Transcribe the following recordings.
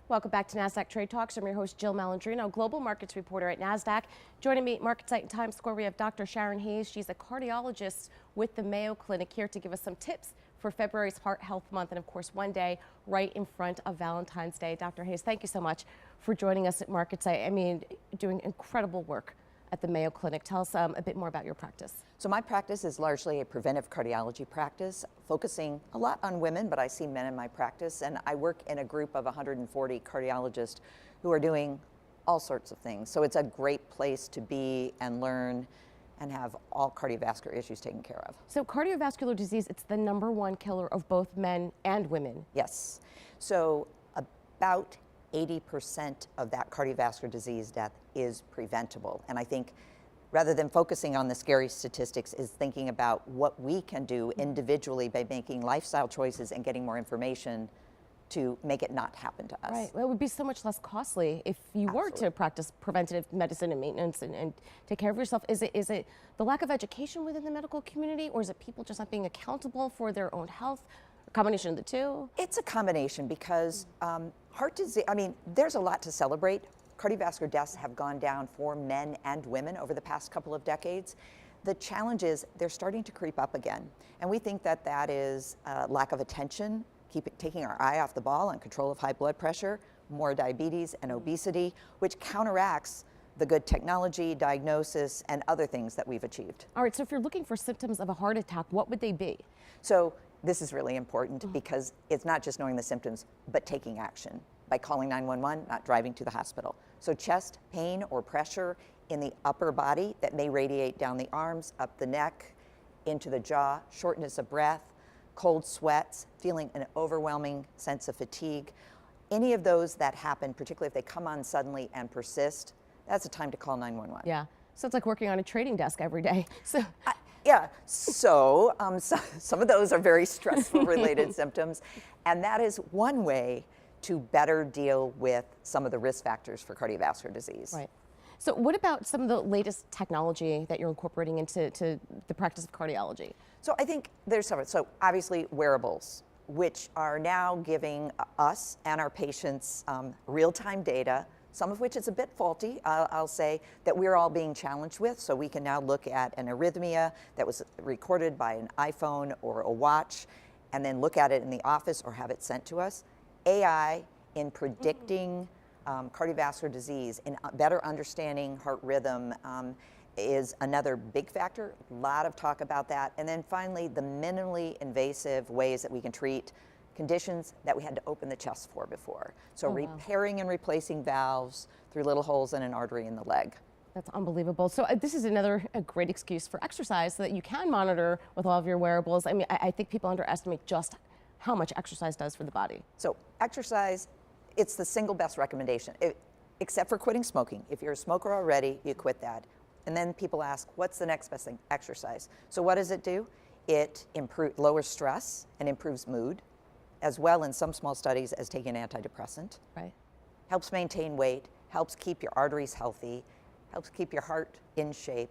Welcome back to Nasdaq Trade Talks. I'm your host, Jill Malandrino, global markets reporter at Nasdaq. Joining me at Market Site in Times Square, we have Dr. Sharon Hayes. She's a cardiologist with the Mayo Clinic, here to give us some tips for February's Heart Health Month, and of course, one day right in front of Valentine's Day. Dr. Hayes, thank you so much for joining us at Market Site. I mean, doing incredible work at the Mayo Clinic. Tell us a bit more about your practice. So my practice is largely a preventive cardiology practice, focusing a lot on women, but I see men in my practice, and I work in a group of 140 cardiologists who are doing all sorts of things. So it's a great place to be and learn and have all cardiovascular issues taken care of. So cardiovascular disease, it's the #1 killer of both men and women. Yes. So about 80% of that cardiovascular disease death is preventable. And I think rather than focusing on the scary statistics is thinking about what we can do individually by making lifestyle choices and getting more information to make it not happen to us. Right. Well, it would be so much less costly if you were to practice preventative medicine and maintenance and take care of yourself. Is it the lack of education within the medical community, or is it people just not being accountable for their own health? A combination of the two? It's a combination because heart disease, I mean, there's a lot to celebrate. Cardiovascular deaths have gone down for men and women over the past couple of decades. The challenge is they're starting to creep up again. And we think that that is lack of attention, taking our eye off the ball on control of high blood pressure, more diabetes and obesity, which counteracts the good technology, diagnosis, and other things that we've achieved. All right, so if you're looking for symptoms of a heart attack, what would they be? So this is really important because it's not just knowing the symptoms, but taking action by calling 911, not driving to the hospital. So chest pain or pressure in the upper body that may radiate down the arms, up the neck, into the jaw, shortness of breath, cold sweats, feeling an overwhelming sense of fatigue. Any of those that happen, particularly if they come on suddenly and persist, that's a time to call 911. Yeah, so it's like working on a trading desk every day. So. Yeah, so some of those are very stressful related symptoms, and that is one way to better deal with some of the risk factors for cardiovascular disease. Right. So what about some of the latest technology that you're incorporating into the practice of cardiology? So I think there's some, so obviously wearables, which are now giving us and our patients real-time data, some of which is a bit faulty, I'll say, that we're all being challenged with. So we can now look at an arrhythmia that was recorded by an iPhone or a watch, and then look at it in the office or have it sent to us. AI in predicting cardiovascular disease, in better understanding heart rhythm is another big factor. A lot of talk about that. And then finally, the minimally invasive ways that we can treat conditions that we had to open the chest for before. So repairing and replacing valves through little holes in an artery in the leg. That's unbelievable. So this is a great excuse for exercise so that you can monitor with all of your wearables. I mean, I think people underestimate just how much exercise does for the body. So exercise, it's the single best recommendation, except for quitting smoking. If you're a smoker already, you quit that. And then people ask, what's the next best thing? Exercise. So what does it do? It lowers stress and improves mood, as well in some small studies as taking an antidepressant. Right. Helps maintain weight, helps keep your arteries healthy, helps keep your heart in shape.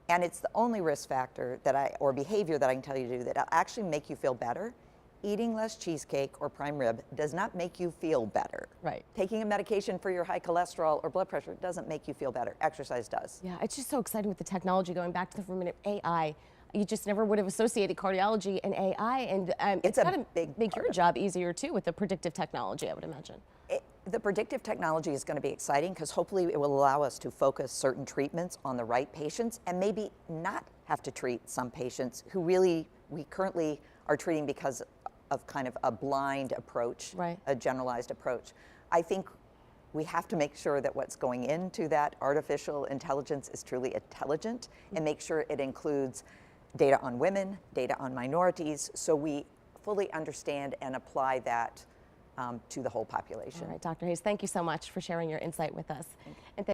And it's the only risk factor or behavior that I can tell you to do that'll actually make you feel better. Eating less cheesecake or prime rib does not make you feel better. Right. Taking a medication for your high cholesterol or blood pressure doesn't make you feel better. Exercise does. Yeah, it's just so exciting with the technology. Going back to the 4-minute AI, you just never would have associated cardiology and AI, and it's got to make your job easier too with the predictive technology, I would imagine. The predictive technology is going to be exciting because hopefully it will allow us to focus certain treatments on the right patients and maybe not have to treat some patients who we currently are treating because of kind of a blind approach, right, a generalized approach. I think we have to make sure that what's going into that artificial intelligence is truly intelligent and make sure it includes data on women, data on minorities, so we fully understand and apply that to the whole population. All right, Dr. Hayes, thank you so much for sharing your insight with us.